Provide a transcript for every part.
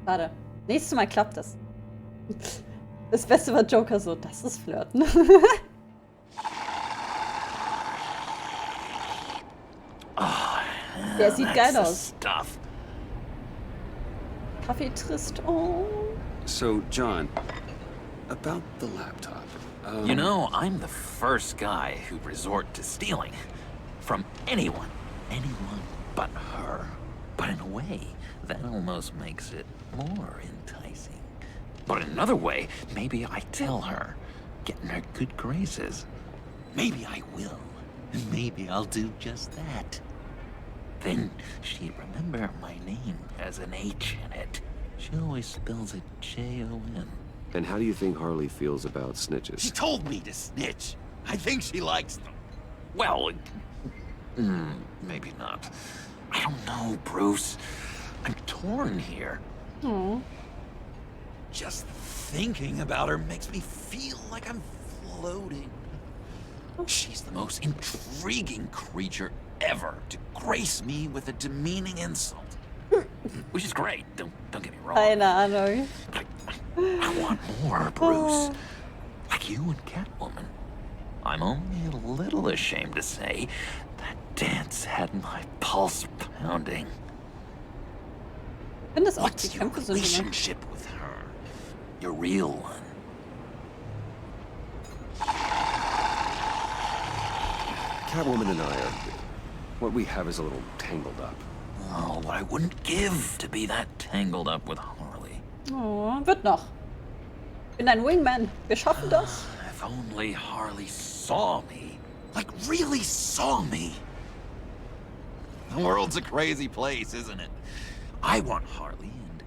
Schade. Nächstes Mal klappt das. Das Beste war Joker so, das ist Flirten. Der sieht geil aus. Kaffee trist. Oh. So, John, about the laptop. You know, I'm the first guy who'd resort to stealing. From anyone. Anyone but her. But in a way, that almost makes it more enticing. But in another way, maybe I tell her, get in her good graces. Maybe I will. And maybe I'll do just that. Then she'd remember my name has an H in it. She always spells it Jon. And how do you think Harley feels about snitches? She told me to snitch. I think she likes them. Well, maybe not. I don't know, Bruce. I'm torn here. Oh. Just thinking about her makes me feel like I'm floating. She's the most intriguing creature ever to grace me with a demeaning insult. Which is great, don't get me wrong. Keine Ahnung. I want more, Bruce. Like you and Catwoman. I'm only a little ashamed to say that dance had my pulse pounding. Ich finde das auch, die What's your Kämpfe sind immer. relationship with her? Your real one. Catwoman and I are... What we have is a little tangled up. Oh, what I wouldn't give to be that tangled up with Harley. Oh, wird noch. Ich bin ein Wingman. Wir schaffen das. If only Harley saw me. Like, really saw me. The world's a crazy place, isn't it? I want Harley, and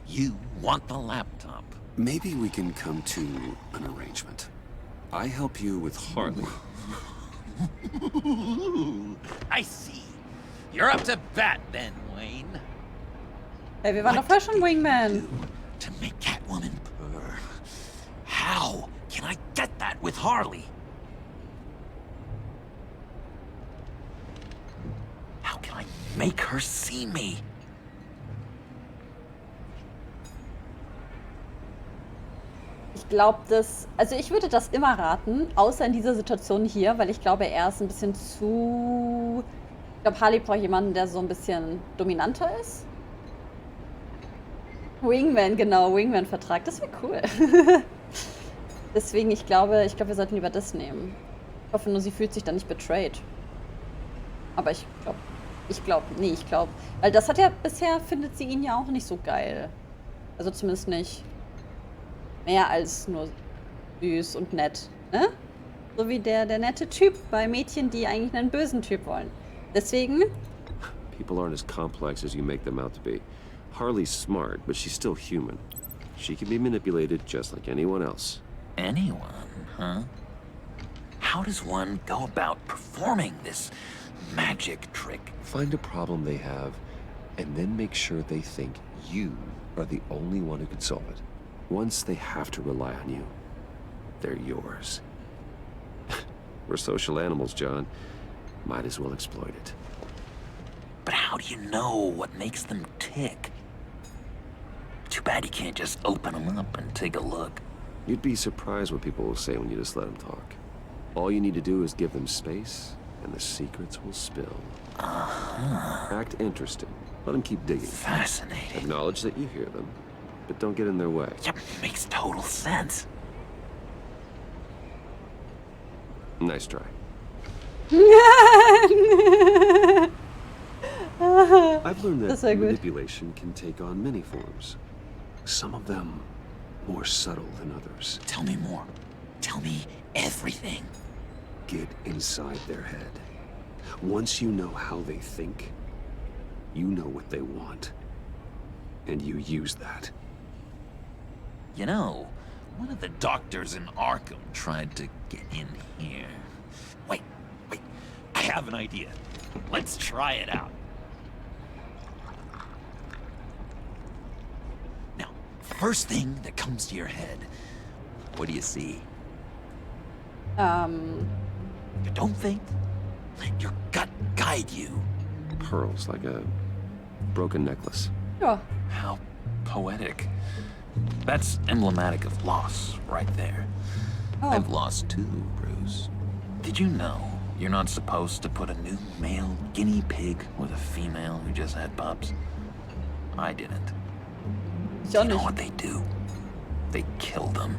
you want the laptop. Maybe we can come to an arrangement. I help you with Harley. I see. You're up to bat then, Wayne. Hey, wir waren doch vorher schon Wingman. To make Catwoman purr. How can I get that with Harley? How can I make her see me? Ich glaube, also ich würde das immer raten, außer in dieser Situation hier, weil ich glaube, er ist ein bisschen zu... Ich glaube, Harley braucht jemanden, der so ein bisschen dominanter ist. Wingman, genau, Wingman-Vertrag, das wäre cool. Deswegen, ich glaube, wir sollten lieber das nehmen. Ich hoffe nur, sie fühlt sich dann nicht betrayed. Aber ich glaube, weil das hat ja, bisher findet sie ihn ja auch nicht so geil. Also zumindest nicht mehr als nur süß und nett, ne? So wie der nette Typ bei Mädchen, die eigentlich einen bösen Typ wollen. Deswegen... People aren't as complex as you make them out to be. Harley's smart, but she's still human. She can be manipulated just like anyone else. Anyone, huh? How does one go about performing this magic trick? Find a problem they have, and then make sure they think you are the only one who can solve it. Once they have to rely on you, they're yours. We're social animals, John. Might as well exploit it. But how do you know what makes them tick? Too bad you can't just open them up and take a look. You'd be surprised what people will say when you just let them talk. All you need to do is give them space, and the secrets will spill. Act interesting. Let them keep digging. Fascinating. Acknowledge that you hear them, but don't get in their way. Yep, makes total sense. Nice try. I've learned that So good. manipulation can take on many forms. Some of them more subtle than others. Tell me more. Tell me everything. Get inside their head. Once you know how they think, you know what they want. And you use that. You know, one of the doctors in Arkham tried to get in here. Wait. I have an idea. Let's try it out. Now, first thing that comes to your head, what do you see? You don't think? Let your gut guide you. Pearls like a broken necklace. Ja. How poetic. That's emblematic of loss, right there. Oh. I've lost too, Bruce. Did you know you're not supposed to put a new male guinea pig with a female who just had pups? I didn't. Ich auch You know nicht. what they do? They kill them.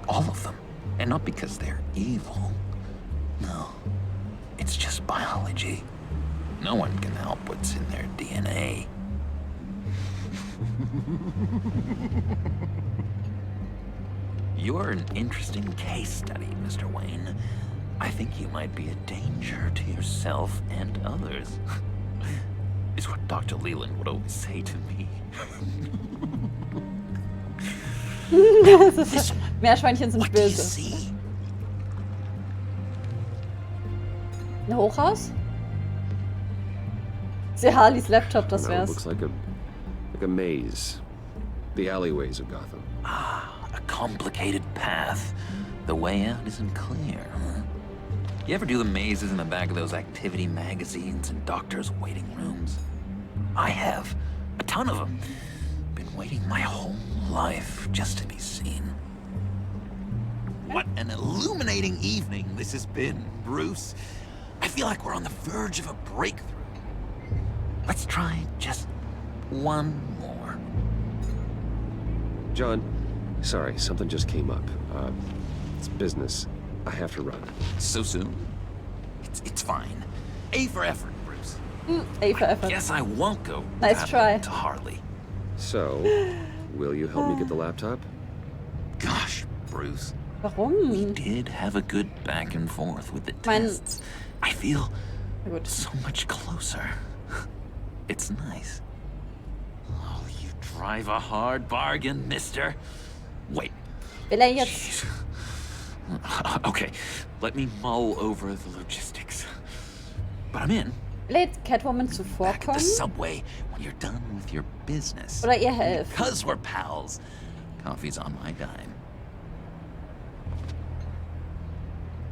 All of them. And not because they're evil. No. It's just biology. No one can help what's in their DNA. You're an interesting case study, Mr. Wayne. I think you might be a danger to yourself and others. Is what Dr. Leland would always say to me. Das ist, Meerschweinchen sind What do you böse. see? Ein Hochhaus? Ich sehe Harleys Laptop, das No, it wär's. looks like a maze. The alleyways of Gotham. A complicated path. The way out isn't clear, huh? You ever do the mazes in the back of those activity magazines and doctors' waiting rooms? I have. A ton of them. Been waiting my whole life just to be seen. What an illuminating evening this has been, Bruce. I feel like we're on the verge of a breakthrough. Let's try just one more. John, sorry, something just came up. It's business. I have to run. So soon? It's fine. A for effort, Bruce. A for effort. Guess I won't go Nice that try. to Harley. So, will you help me get the laptop? Gosh, Bruce. Warum? Did have a good back and forth with the Mein- tests. I feel Na gut. so much closer. It's nice. Oh, you drive a hard bargain, mister. Wait. Will er jetzt... Jeez. Okay, let me mull over the logistics. But I'm in. Will er jetzt Catwoman Back at the zuvorkommen? subway when you're done with your business. Oder ihr helfen? Because we're pals. Coffee's on my dime.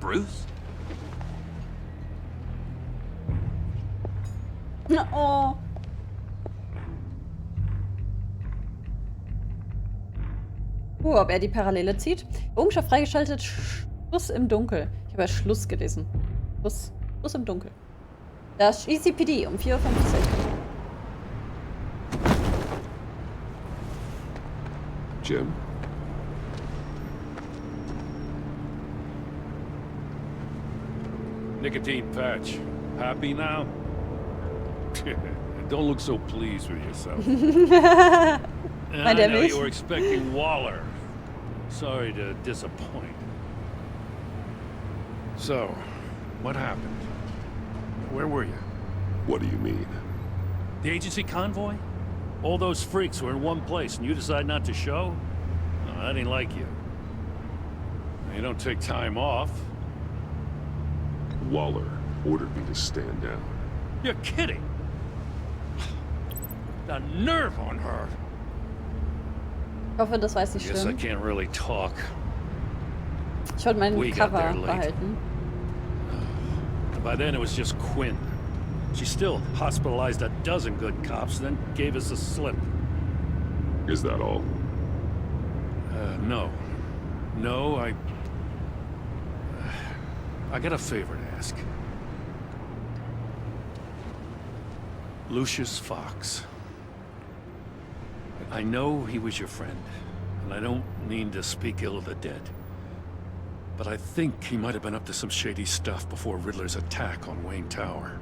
Bruce? Oh. Ob er die Parallele zieht? Errungenschaft freigeschaltet. Schluss im Dunkel. Ich habe ja Schluss gelesen. Schluss im Dunkel. Das ECPD um 4:50 Uhr. Jim? Nicotine patch. Happy now? Don't look so pleased with yourself. I der know mich? you were expecting Waller. Sorry to disappoint. So, what happened? Where were you? What do you mean? The agency convoy? All those freaks were in one place and you decide not to show? Oh, that ain't like you. You don't take time off. Waller ordered me to stand down. You're kidding! The nerve on her! Ich hoffe, das weiß nicht Guess I stimmt. can't really talk. Ich wollte mein We got Cover there late. behalten. And by then it was just Quinn. She still hospitalized a dozen good cops, then gave us a slip. Is that all? No. No, I got a favor to ask. Lucius Fox. I know he was your friend, and I don't mean to speak ill of the dead. But I think he might have been up to some shady stuff before Riddler's attack on Wayne Tower.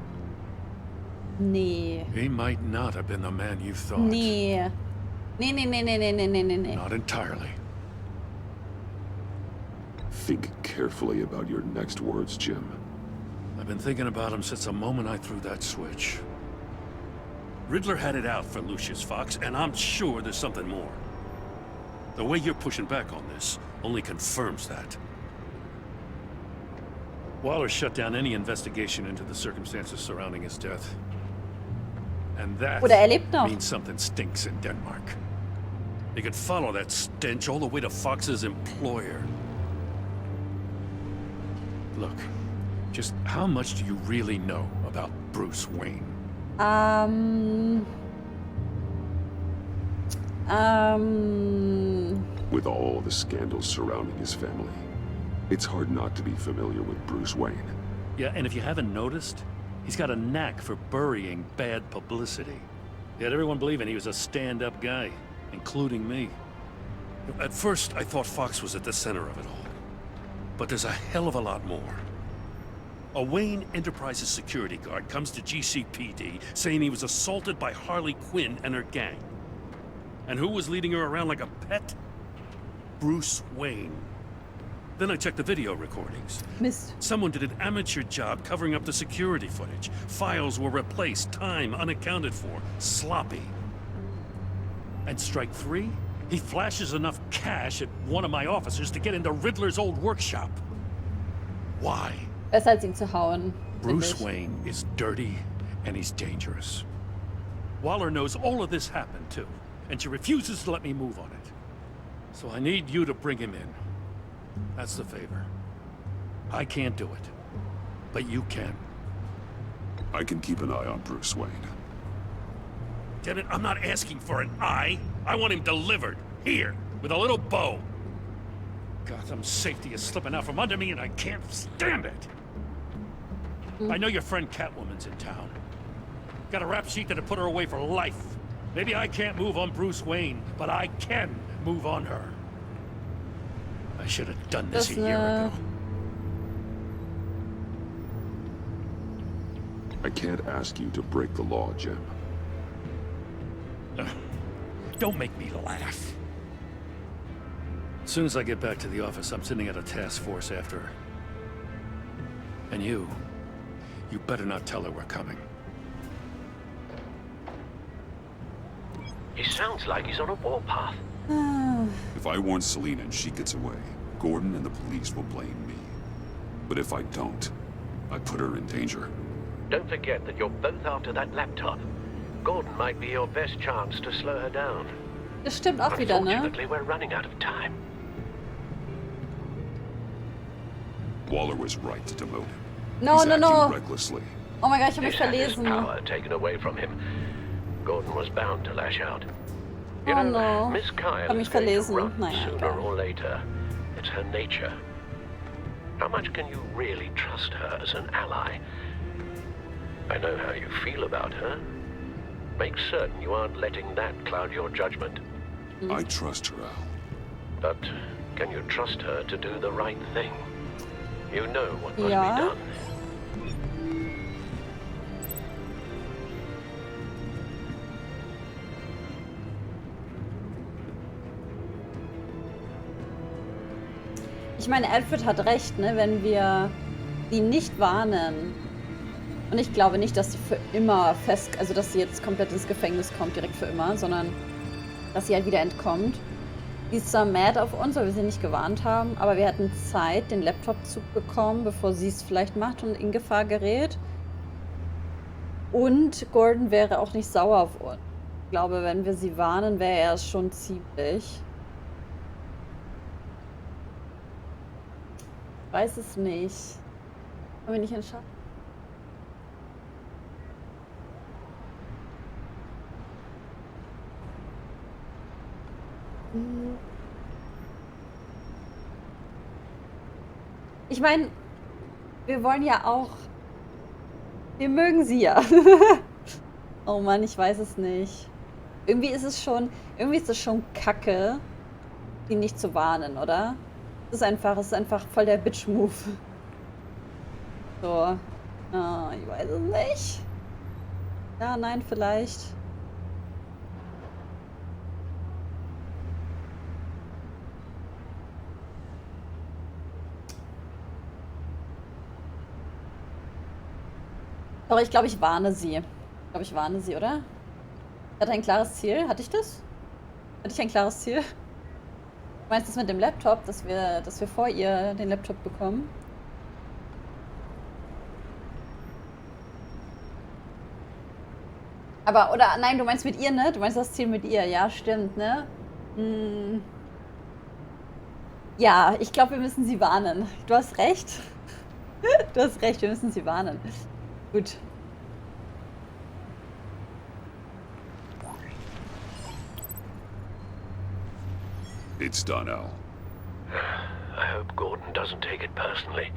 Nee. He might not have been the man you thought. Nee. Nee. Not entirely. Think carefully about your next words, Jim. I've been thinking about him since the moment I threw that switch. Riddler had it out for Lucius Fox, and I'm sure there's something more. The way you're pushing back on this only confirms that. Waller shut down any investigation into the circumstances surrounding his death. And that Oder er lebt noch. means something stinks in Denmark. You could follow that stench all the way to Fox's employer. Look, just how much do you really know about Bruce Wayne? With all the scandals surrounding his family, it's hard not to be familiar with Bruce Wayne. Yeah, and if you haven't noticed, he's got a knack for burying bad publicity. He had everyone believing he was a stand-up guy, including me. At first, I thought Fox was at the center of it all. But there's a hell of a lot more. A Wayne Enterprises security guard comes to GCPD saying he was assaulted by Harley Quinn and her gang. And who was leading her around like a pet? Bruce Wayne. Then I checked the video recordings. Mist. Someone did an amateur job covering up the security footage. Files were replaced, time unaccounted for, sloppy. And strike three? He flashes enough cash at one of my officers to get into Riddler's old workshop. Why? Besser als ihn zu hauen. Bruce finde ich. Wayne is dirty and he's dangerous. Waller knows all of this happened too, and she refuses to let me move on it. So I need you to bring him in. That's the favor. I can't do it, but you can. I can keep an eye on Bruce Wayne. Damn it, I'm not asking for an eye. I want him delivered, here, with a little bow. Gotham's safety is slipping out from under me and I can't stand it. I know your friend Catwoman's in town. Got a rap sheet that'd put her away for life. Maybe I can't move on Bruce Wayne, but I can move on her. I should have done this a year ago. I can't ask you to break the law, Jim. Don't make me laugh. As soon as I get back to the office, I'm sending out a task force after her. And you better not tell her we're coming. He sounds like he's on a warpath. If I warn Selina and she gets away, Gordon and the police will blame me. But if I don't, I put her in danger. Don't forget that you're both after that laptop. Gordon might be your best chance to slow her down. Das stimmt auch wieder, ne? Unfortunately, we're running out of time. Waller was right to demote him. No, He's no, acting no. recklessly. Oh mein Gott, ich habe mich He's had his verlesen. power taken away from him. Gordon was bound to lash out. You Oh know, no. Miss Kyle Hab mich is going to verlesen. run Naja, sooner egal. or later. It's her nature. How much can you really trust her as an ally? I know how you feel about her. Make certain you aren't letting that cloud your judgment. I trust her, Al. But can you trust her to do the right thing? You know what must Ja. be done. Ich meine, Alfred hat recht, ne? Wenn wir sie nicht warnen. Und ich glaube nicht, dass sie für immer also dass sie jetzt komplett ins Gefängnis kommt, direkt für immer, sondern dass sie halt wieder entkommt. Sie ist zwar mad auf uns, weil wir sie nicht gewarnt haben, aber wir hatten Zeit, den Laptop zu bekommen, bevor sie es vielleicht macht und in Gefahr gerät. Und Gordon wäre auch nicht sauer auf uns. Ich glaube, wenn wir sie warnen, wäre er es schon ziemlich. Ich weiß es nicht. Haben wir nicht entscheiden? Ich meine, wir wollen ja auch. Wir mögen sie ja. Oh Mann, ich weiß es nicht. Irgendwie ist es schon kacke, sie nicht zu warnen, oder? Es ist einfach voll der Bitch-Move. So. Ah, ich weiß es nicht. Ja, nein, vielleicht. Aber ich glaube, ich warne sie. Ich glaube, ich warne sie, oder? Ich hatte ein klares Ziel. Hatte ich das? Hatte ich ein klares Ziel? Du meinst das mit dem Laptop, dass wir vor ihr den Laptop bekommen? Aber, oder, nein, du meinst mit ihr, ne? Du meinst das Ziel mit ihr. Ja, stimmt, ne? Hm. Ja, ich glaube, wir müssen sie warnen. Du hast recht. Du hast recht, wir müssen sie warnen. Gut. It's done, Al. I hope Gordon doesn't take it personally.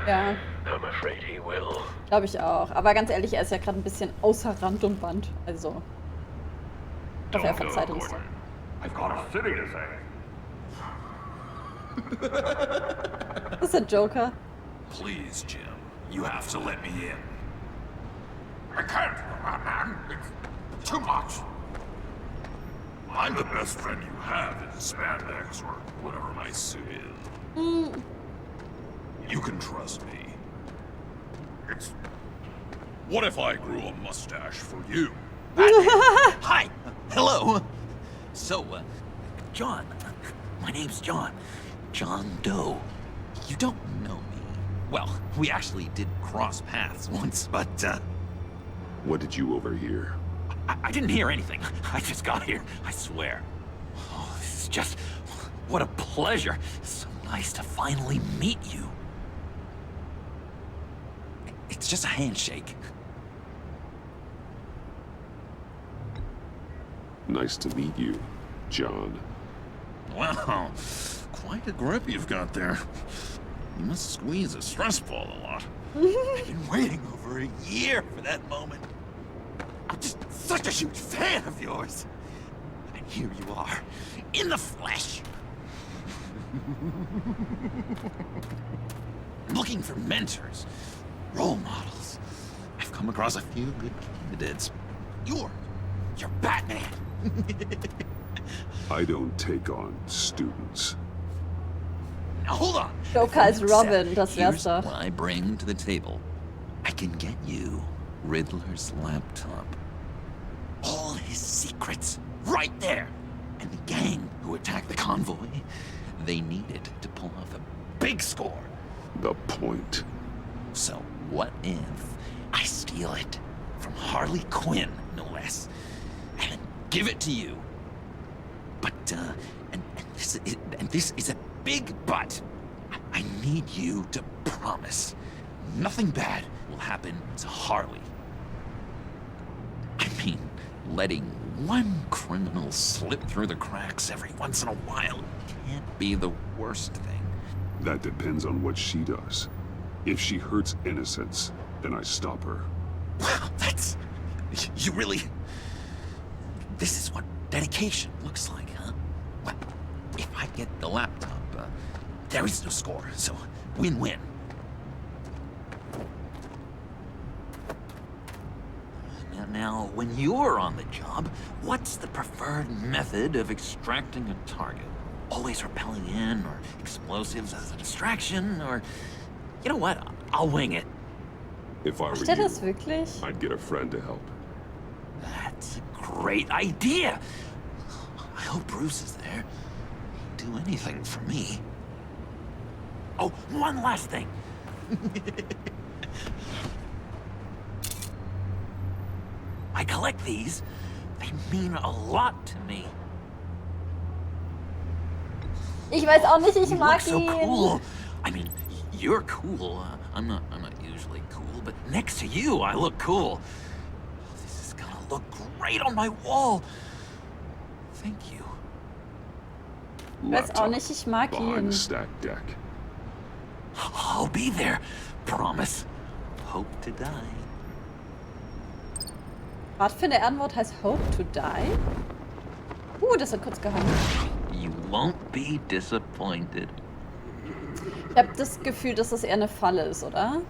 Ja, I'm afraid he will. glaube ich auch. Aber ganz ehrlich, er ist ja gerade ein bisschen außer Rand und Band. Also, ich hoffe, er verzeiht uns. I've got a city to save. Das ist der Joker. Please, Jim. You have to let me in. I can't, man. It's too much. I'm the best friend you have in spandex or whatever my suit is. You can trust me. It's... What if I grew a mustache for you? Hi. Hello. So, John. My name's John. John Doe. You don't know me. Well, we actually did cross paths once, but, What did you overhear? I didn't hear anything. I just got here, I swear. Oh, this is just... What a pleasure. So nice to finally meet you. It's just a handshake. Nice to meet you, John. Wow, quite a grip you've got there. You must squeeze a stress ball a lot. I've been waiting over a year for that moment. I'm just such a huge fan of yours. And here you are, in the flesh. I'm looking for mentors, role models. I've come across a few good candidates. You're Batman. I don't take on students. Now hold on. Joker als Robin, das wär's Here's doch. what I bring to the table. I can get you Riddler's laptop. All his secrets, right there. And the gang who attacked the convoy, they needed to pull off a big score. The point. So what if I steal it from Harley Quinn, no less, and give it to you? But and this is a big but. I need you to promise nothing bad will happen to Harley. I mean, letting one criminal slip through the cracks every once in a while can't be the worst thing. That depends on what she does. If she hurts innocents, then I stop her. Wow, that's... You really... This is what dedication looks like, huh? Well, if I get the laptop, there is no score, so win-win. Now, when you're on the job, what's the preferred method of extracting a target? Always rappelling in, or explosives as a distraction, or... You know what? I'll wing it. If I were Macht er das you, wirklich? I'd get a friend to help. That's a great idea. I hope Bruce is there. He'd do anything for me. Oh, one last thing. I collect these. They mean a lot to me. Ich weiß auch nicht, ich You mag look so ihn. cool. I mean, you're cool. I'm not usually cool, but next to you, I look cool. This is gonna look great on my wall. Thank you. Ich weiß auch nicht, ich mag behind ihn. the stacked deck. I'll be there. Promise. Hope to die. Pfadfinder Ehrenwort heißt Hope to Die. Das hat kurz gehangen. You won't be disappointed. Ich habe das Gefühl, dass das eher eine Falle ist, oder?